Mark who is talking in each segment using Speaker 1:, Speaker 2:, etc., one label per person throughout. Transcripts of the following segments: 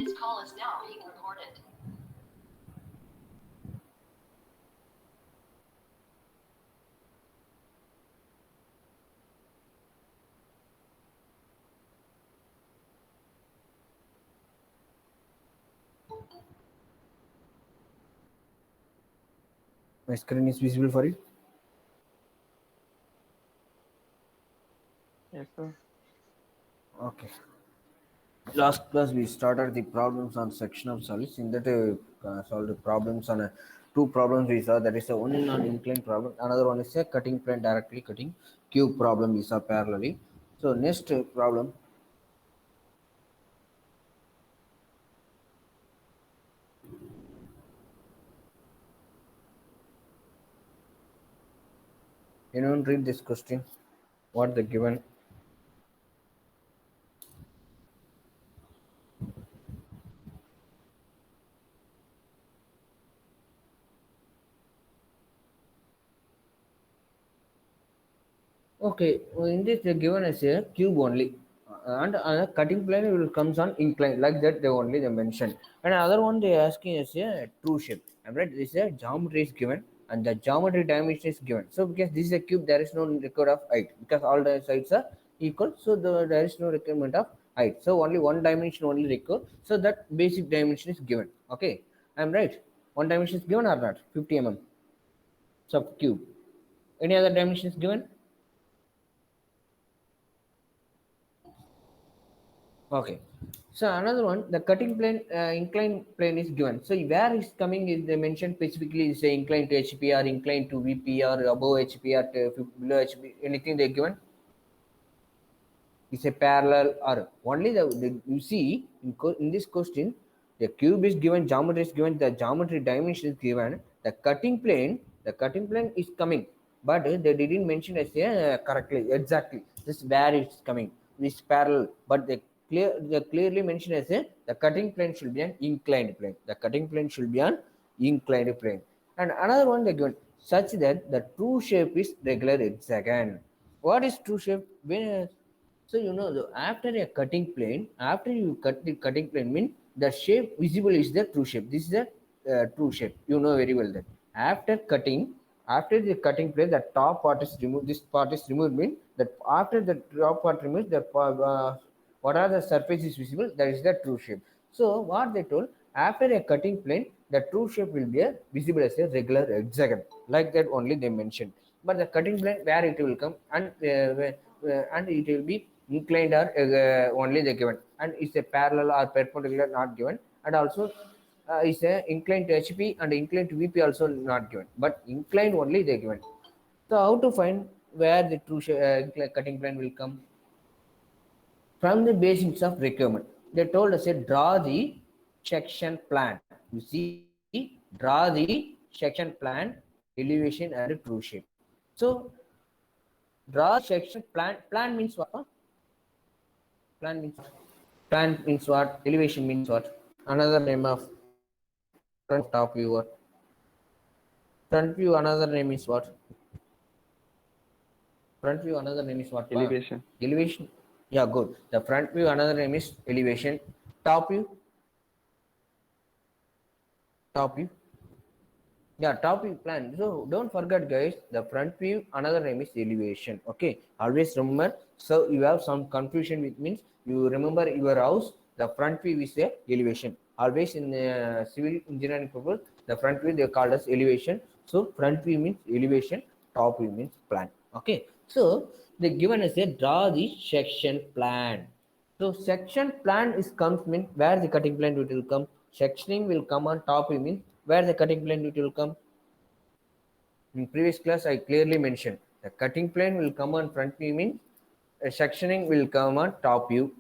Speaker 1: This call is now being recorded.
Speaker 2: My screen is visible for you.
Speaker 3: Yes, sir.
Speaker 2: Okay. Last class we started the problems on section of solids. In that solved the problems on two problems we saw. That is one on inclined problem. Another one is a cutting plane directly cutting cube problem we saw parallelly. So next problem. Anyone read this question? What the given? Okay, well, in this they given as a cube only, and cutting plane will comes on incline like that. They only they mentioned, and other one they asking as a true shape. I'm right. This is a geometry is given, and the geometry dimension is given. So because this is a cube, there is no record of height because all the sides are equal. So there is no requirement of height. So only one dimension only required. So that basic dimension is given. Okay, I'm right. One dimension is given or not? 50 mm sub cube. Any other dimension is given? Okay. So another one, the cutting plane, inclined plane is given. So where is coming is they mentioned specifically is say inclined to HP or inclined to VP or above HP or below HP. Anything they given is a parallel or only the you see in this question the cube is given, geometry is given, the geometry dimension is given, the cutting plane is coming, but they didn't mention as correctly exactly this where it's coming this parallel, but they clearly mention as the cutting plane should be an inclined plane, the cutting plane should be an inclined plane, and another one they given such that the true shape is regular hexagon. What is true shape? When so after a cutting plane, after you cut the cutting plane, mean the shape visible is the true shape. This is the true shape. You know very well that after the cutting plane, the top part is removed. This part is removed. Mean that after the top part removed, what are the surface is visible? That is the true shape. So what they told after a cutting plane, the true shape will be a visible as a regular hexagon. Like that only they mentioned. But the cutting plane where it will come and it will be inclined or only they given, and it's a parallel or perpendicular not given, and also is a inclined to HP and inclined to VP also not given, but inclined only they given. So how to find where the true cutting plane will come? From the basics of requirement, they told us draw the section plan. You see, draw the section plan, elevation and true shape. So draw section plan. Plan means what? Plan means what? Plan means what? Elevation means what? Another name of front of top view what? Front view another name is what? Front view another name is what? Pa?
Speaker 3: Elevation.
Speaker 2: Elevation. Yeah, good. The front view another name is elevation. Top view. Top view. Yeah, top view plan. So don't forget guys, the front view another name is elevation. Okay, always remember. So you have some confusion with means you remember your house, the front view is a elevation. Always in civil engineering people, the front view they called as elevation. So front view means elevation, top view means plan. Okay, so they given us a draw the section plan. So section plan is comes mean where the cutting plane it will come. Sectioning will come on top. You mean where the cutting plane it will come. In previous class, I clearly mentioned the cutting plane will come on front view. Mean sectioning will come on top view.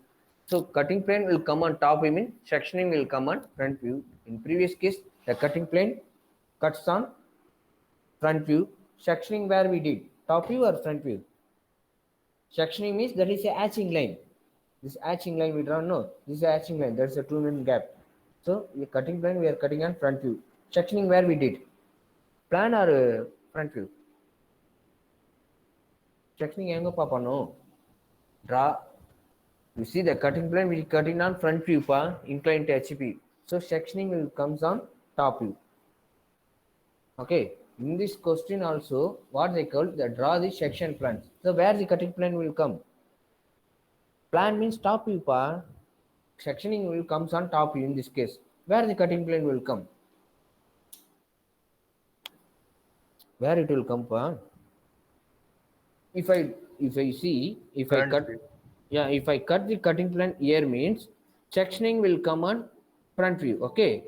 Speaker 2: So cutting plane will come on top view. Mean sectioning will come on front view. In previous case, the cutting plane cuts on front view. Sectioning where we did top view or front view. Sectioning means that is a hatching line. This hatching line we don't know. This is a hatching line. There's a 2 mm gap. So the cutting plane we are cutting on front view. Sectioning where we did plan or front view. Sectioning எங்கப்பா பண்ணோம்? Draw You see the cutting plane will cutting on front view pa, inclined to HP. So sectioning will comes on top view. Okay. In this question also, what they call the draw the section plans. So where the cutting plane will come? Plan means top view pa. Sectioning will comes on top view in this case. Where the cutting plane will come? Where it will come pa? If I see if I
Speaker 3: Front
Speaker 2: cut,
Speaker 3: view.
Speaker 2: yeah, if I cut the cutting plane here means sectioning will come on front view. Okay,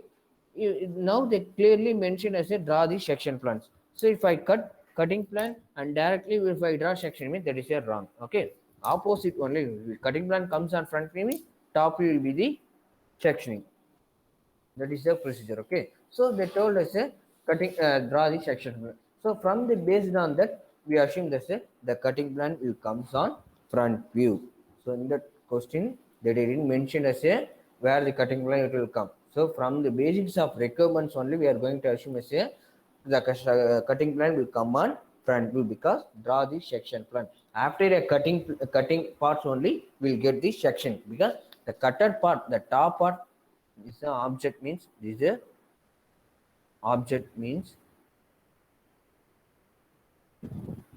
Speaker 2: now they clearly mentioned as a draw the section plans. So if I cut cutting plan and directly if I draw section means that is a wrong. Okay, opposite only. Cutting plan comes on front view means top view will be the sectioning. That is the procedure. Okay, so they told us a cutting draw the section. So from the based on that we assume that the cutting plan will comes on front view. So in that question they didn't mention as a where the cutting plan it will come. So from the basics of requirements only we are going to assume as a the cutting plan will come on front view because draw the section plan. After a cutting parts only we'll get the section because the cutted part, the top part this object means this is object means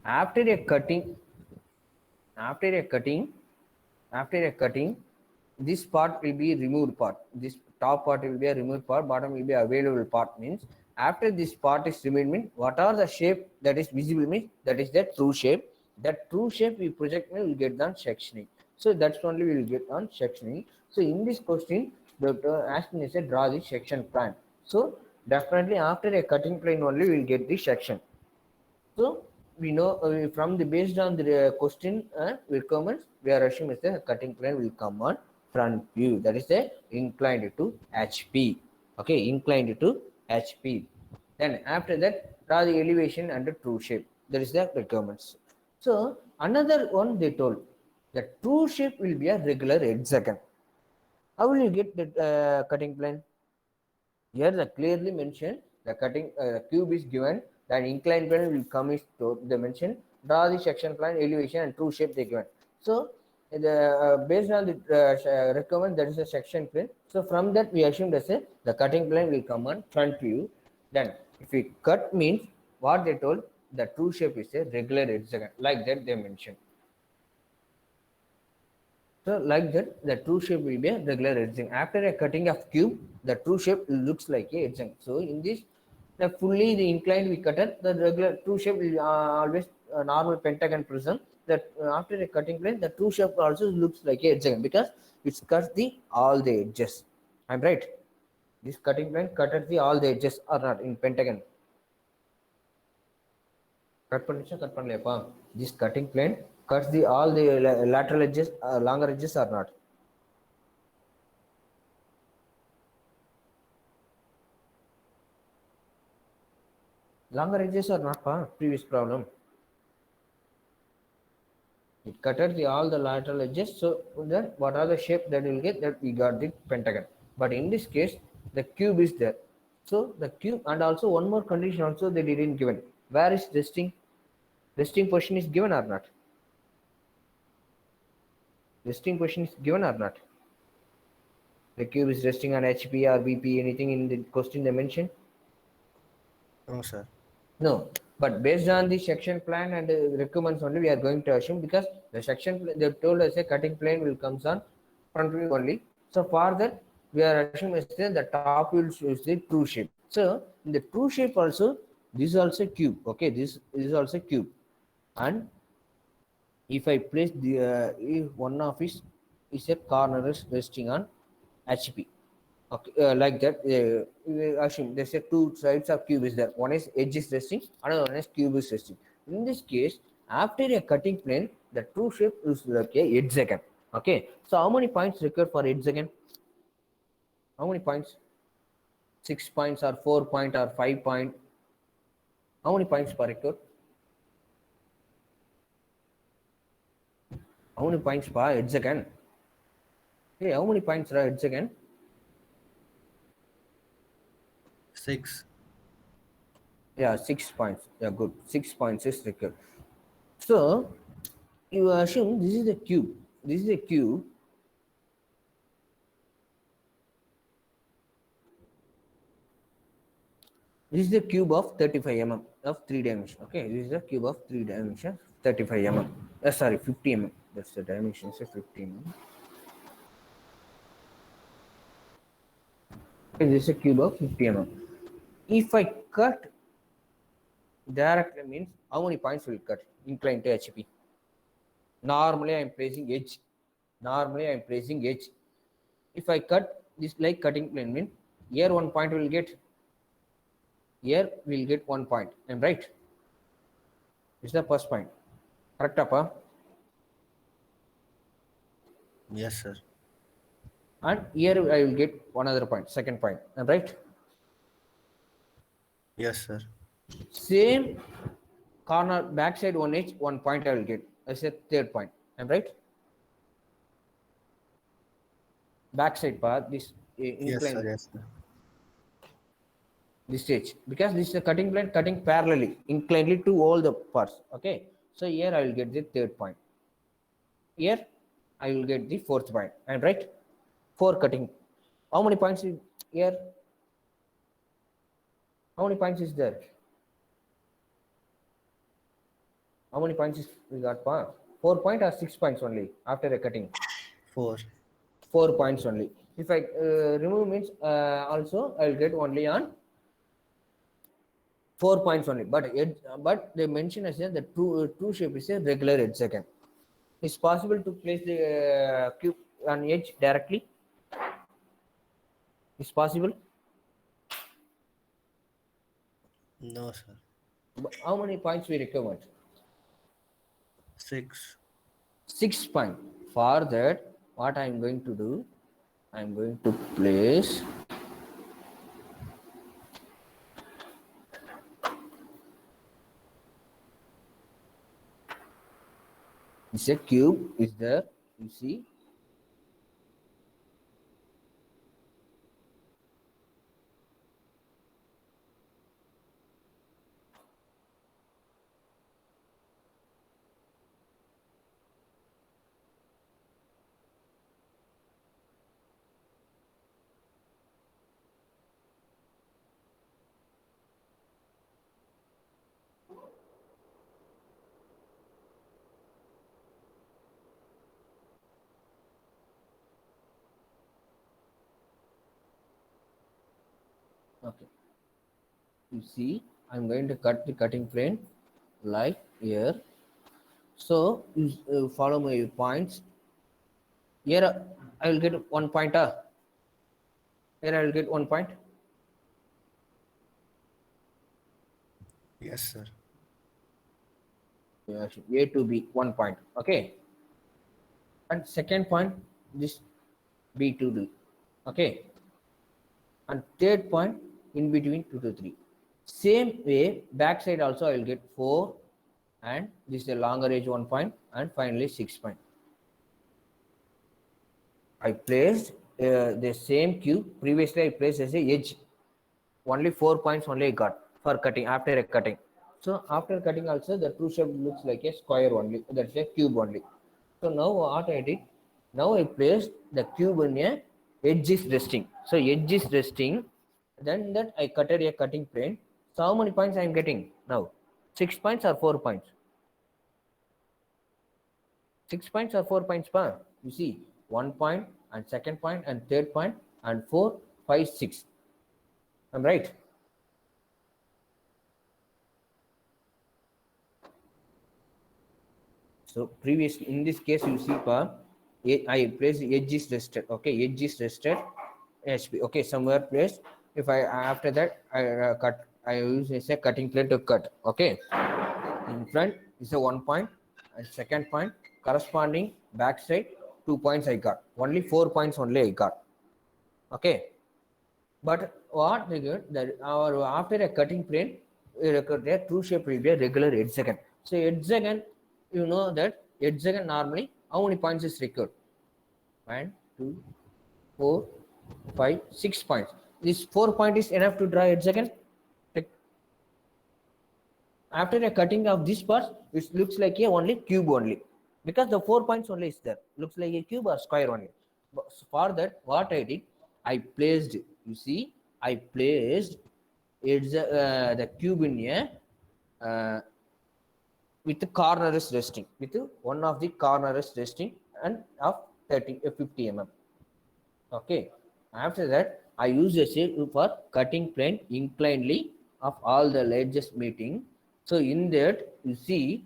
Speaker 2: after a cutting after a cutting after a cutting this part will be removed part, this top part will be a removed part, bottom will be available part means after this part is removed means what are the shape that is visible means that is the true shape, that true shape we project means will get on sectioning. So that's only we will get on sectioning. So in this question the asking is a draw the section plan. So definitely after a cutting plane only we will get the section. So we know from the based on the question requirements, we are assuming the cutting plane will come on front view. That is a inclined to HP. Okay, inclined to HP. Then after that, draw the elevation and the true shape. That is the requirements. So another one they told the true shape will be a regular hexagon. How will you get the cutting plane? Here the clearly mentioned the cutting cube is given, then inclined plane will come is to the mention, draw the section plan, elevation and true shape they given. So the based on the requirement that is a section plane. So from that we assume that say the cutting plane will come on front view. Then if we cut means what they told the true shape is a regular hexagon like that they mentioned. So like that, the true shape will be a regular hexagon. After a cutting of cube, the true shape looks like a hexagon. So in this, the fully the inclined we cut it, the regular true shape will always a normal pentagon prism. That after a cutting plane, the true shape also looks like a hexagon because it cuts the all the edges. I'm right. This cutting plane cutters the all the edges or not in pentagon. Cut பண்ணிச்சா cut பண்ணலையாப்பா? This cutting plane cuts the all the lateral edges, longer edges or not? Longer edges or not, pa? Previous problem. It cutted the all the lateral edges, so then what are the shape that will get that we got the pentagon. But in this case, the cube is there. So the cube and also one more condition also they didn't given. Where is resting? Resting position is given or not? Resting position is given or not? The cube is resting on HP or VP, anything in the question they mentioned?
Speaker 3: No, sir.
Speaker 2: No, but based on the section plan and the requirements only, we are going to assume because the they told us a cutting plane will comes on front view only. So for that, we are assuming the top will shows the true shape. So in the true shape also, this is also cube. Okay, this is also cube, and if I place the if one of is a corner is resting on HP. Okay, like that. We assume there's a two sides of cube is there. One is edge is resting, another one is cube is resting. In this case, after a cutting plane, the true shape is like a hexagon. Okay, so how many points required for hexagon? How many points? 6 points or 4 point or 5 point? How many points per record? How many points per hexagon? Hey, how many points are hexagon?
Speaker 3: 6.
Speaker 2: Yeah, 6 points. Yeah, good. 6 points is required. So you assume this is a cube. This is a cube. This is the cube of 35 mm of 3 dimension. Okay, this is the cube of 3 dimension 35 mm. Sorry, 50 mm. That's the dimension. So 50 mm. Okay, this is a cube of 50 mm. If I cut directly, means how many points will cut inclined to HP? Normally, I am placing edge. Normally, I am placing edge. If I cut this like cutting plane, mean here 1 point will get. Here we'll get 1 point. I'm right. This is the first point. Correct, Appa?
Speaker 3: Yes, sir.
Speaker 2: And here I will get one other point, second point. I'm right.
Speaker 3: Yes, sir.
Speaker 2: Same corner backside 1 edge, 1 point I will get. I said third point. I'm right. Backside part, this
Speaker 3: Yes,
Speaker 2: incline,
Speaker 3: sir. Yes, sir.
Speaker 2: this stage, because this is a cutting plane cutting parallelly, inclinedly to all the parts. Okay. So here I will get the third point. Here I will get the fourth point. I'm right. 4 cutting. How many points is here? How many points is there? How many points is we got? 4 point or 6 points only after a cutting?
Speaker 3: 4.
Speaker 2: 4 points only. If I remove means also I will get only on 4 points only. But they mention as the true shape is a regular hexagon. It's possible to place the cube on edge directly. It's possible.
Speaker 3: No, sir.
Speaker 2: But how many points we recovered?
Speaker 3: 6.
Speaker 2: 6 points. For that, what I am going to do? I am going to place this a cube is there. You see. Okay. You see, I'm going to cut the cutting plane like here. So you follow my points. Here I will get 1 point. Here I will get 1 point.
Speaker 3: Yes, sir.
Speaker 2: A to B 1 point. Okay. And second point, this B to D. Okay. And third point in between 2 to 3. Same way, backside also I will get 4, and this is a longer edge 1 point, and finally 6 point. I placed the same cube. Previously I placed as a edge. Only 4 points only I got for cutting after a cutting. So after cutting also the true shape looks like a square only. That's a cube only. So now what I did? Now I placed the cube in a edge is resting. So edge is resting. Then that I cutted a cutting plane. So how many points I am getting now? 6 points or 4 points? 6 points or 4 points per? You see, 1 point and second point and third point and 4, 5, 6. I'm right. So previously in this case you see I place edge is rested. Okay, edge is rested. HP. Okay, somewhere placed. If I after that I cut, I use a cutting plane to cut. Okay, in front is a 1 point and second point corresponding backside 2 points I got. Only 4 points only I got. Okay, but what they get that our after a cutting plane, their true shape will be a regular hexagon. So hexagon, you know that hexagon normally how many points is required? 1, 2, 4, 5, 6 points. This 4 point is enough to draw hexagon. After a cutting of this part, it looks like a only cube only, because the 4 points only is there. Looks like a cube or square only. But for that, what I did, I placed. You see, I placed it's the cube in a with the corner is resting, with one of the corner is resting and of 50 mm. Okay, after that I use a shape for cutting plane inclinedly of all the edges meeting. So in that you see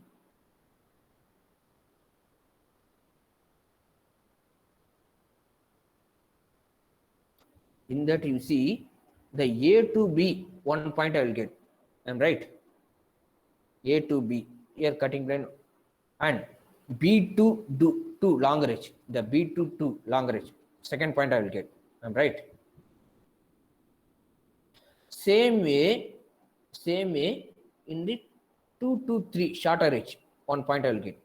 Speaker 2: the A to B 1 point I will get. I'm right. A to B here cutting plane, and B to do to longer edge. The B to longer edge. Second point I will get. I'm right. Same way in the 2 to 3 shorter edge. 1 point I will get.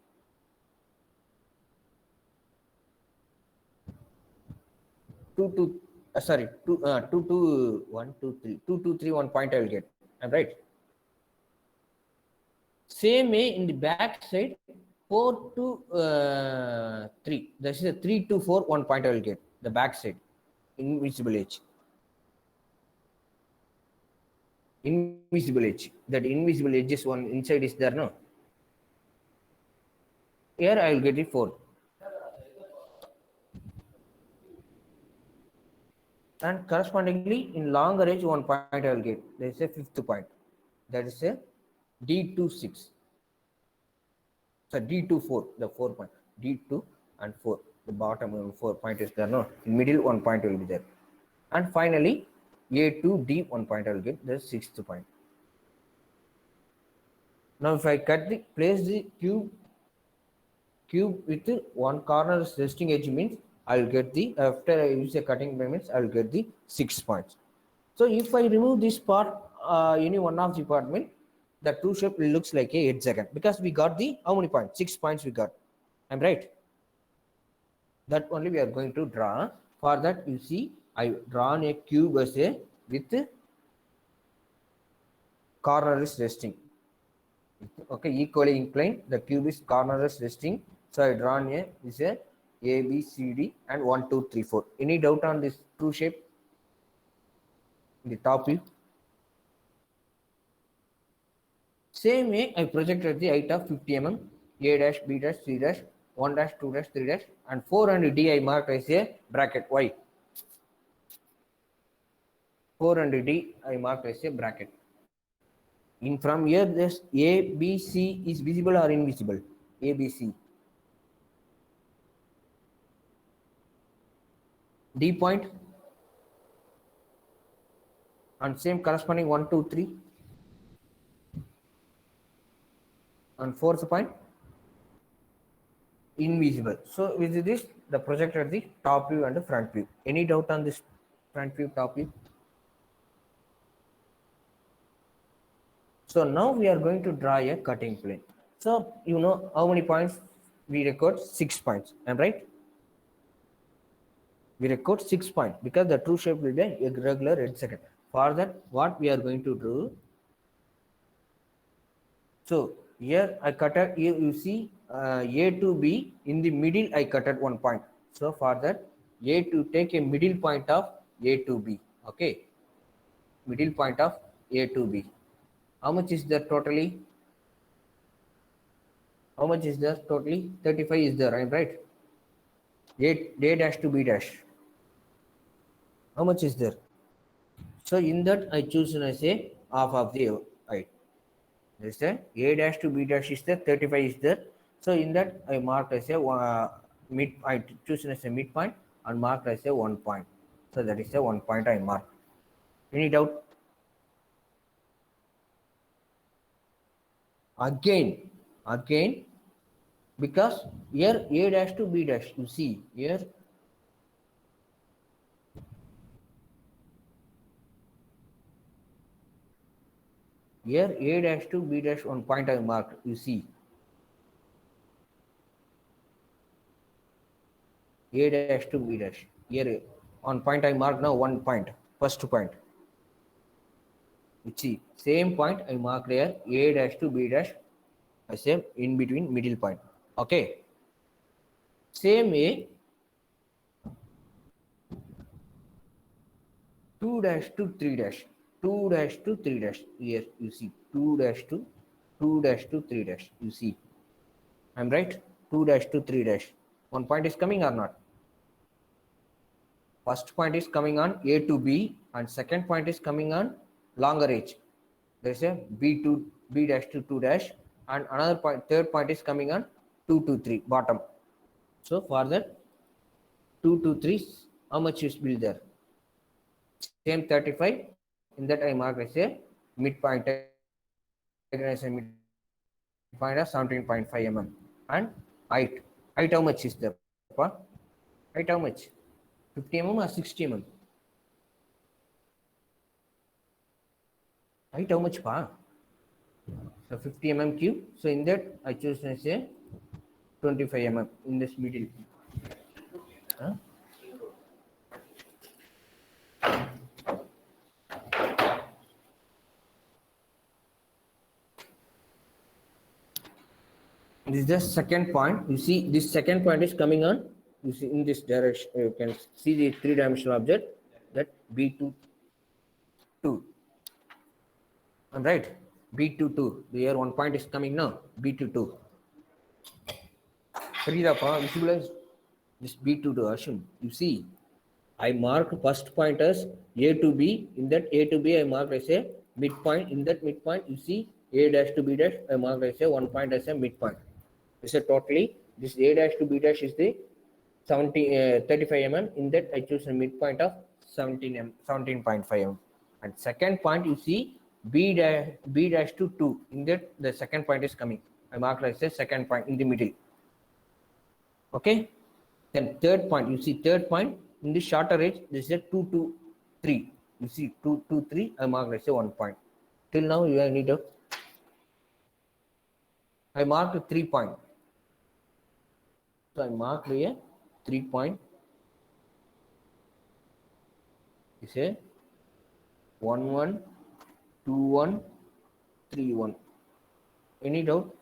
Speaker 2: 2 to sorry 2 to 1 2 3 2 to 3 1 point I will get. I'm right. Same way in the back side 4 to 3. This is a 3 to 4 1 point I will get. The back side invisible edge. Invisible edge. That invisible edge is one inside is there, no? Here I will get it 4. And correspondingly in longer edge 1 point I will get. There is a fifth point. That is a D26. So D24, the 4 point. D2 and 4. The bottom 4 point is there, no? In middle 1 point will be there. And finally A2 D 1 point I will get the sixth point. Now if I place the cube with one corner resting edge means I will get the, after I use a cutting means I will get the 6 points. So if I remove this part, any one of the part means the true shape looks like a hexagon, because we got the how many points? 6 points we got. I'm right. That only we are going to draw. For that you see I drawn a cube as a with corner is resting. Okay, equally inclined. The cube is corner is resting. So I drawn a is a B C D and 1 2 3 4. Any doubt on this true shape? In the top view. Same way I projected the height of 50 mm, A dash, B dash, C dash, 1 dash, 2 dash, 3 dash, and 4 and D I marked as a bracket. Why? 4 and D I marked as a bracket. In from here this A, B, C is visible or invisible? A, B, C. D point and same corresponding 1 2 3 and fourth point invisible. So with this the projected the top view and the front view. Any doubt on this front view, top view? So now we are going to draw a cutting plane. So you know how many points we record? 6 points. Am I right? We record 6 points because the true shape will be a regular hexagon. For that, what we are going to do? So here I cutted. You see A to B in the middle. I cutted 1 point. So for that, A to take a middle point of A to B. Okay, middle point of A to B. How much is there totally? How much is there totally? 35 is there. I'm right. A dash to B dash. How much is there? So in that I choose as a half of the height. Is A dash to B dash is there. 35 is there. So in that I marked as a mid. I choose as a midpoint and marked as a 1 point. So that is a 1 point I marked. Any doubt? Again, because here A dash to B dash, you see here A dash to B dash 1 point I marked, you see A dash to B dash, here 1 point I mark. Now 1 point, first point, you see same point I marked here A dash to B dash as a in between middle point. Okay, same way 2 dash to 3 dash, 2 dash to 3 dash. Here you see 2 dash to 2 dash to 3 dash. You see, I'm right. 2 dash to 3 dash. One point is coming or not? First point is coming on A to B, and second point is coming on longer edge. There is a B to B dash to 2 dash, and another point, third point is coming on 2 to 3 bottom. So for that 2 to 3, how much is build there? Same 35. In that I mark as a midpoint. As a midpoint of 17.5 mm. And height. Height how much is there? Height how much? 50 mm or 60 mm? Height how much pa? So 50 mm cube. So in that I choose as a 25 mm in this middle. Huh? This is the second point. You see, this second point is coming on. You see, in this direction, you can see the three-dimensional object that B2 2. I'm right. B2 2. Here one point is coming now. B2 2. Visualize this B2 2. Ashwin, you see, I mark first point as A to B. In that A to B, I mark as a midpoint. In that midpoint, you see A dash to B dash, I mark as a one point as a midpoint. This is totally, this A dash to B dash is the 35 mm. In that I choose a midpoint of 17.5 mm. And second point you see B dash to 2. In that the second point is coming. I mark as a second point in the middle. Okay. Then third point, you see third point in the shorter edge, this is a 2 to 3. You see 2 to 3, I mark as a 1 point. Till now you need a, I marked a 3 point. So I marked here 3 point. Is a 1 1 2 1 3 1. Any doubt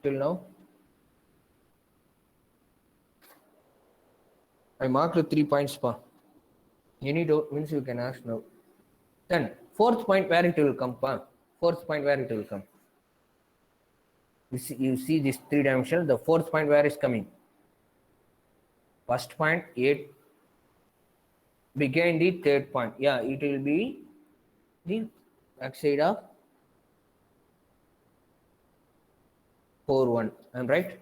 Speaker 2: till now? I marked the 3 points pa. Any doubt means you can ask now. Then fourth point where it will come pa. Fourth point where it will come. You see this three dimensional. The fourth point where is coming. First point 8 began the third point. Yeah, it will be the backside of 4 1. I'm right.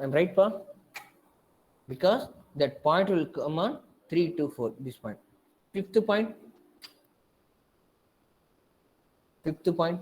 Speaker 2: I'm right pa. Because that point will come on 3 to 4. This point. Fifth point.